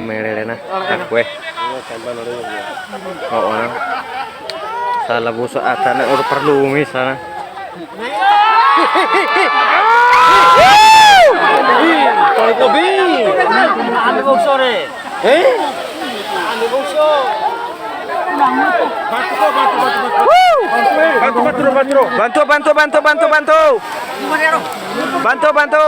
merere na. Akwe. Oo na. Sa labuso ata na oro perlumi sana. Tol ko bi. Ami bang sore. Ami bang so. Bantu.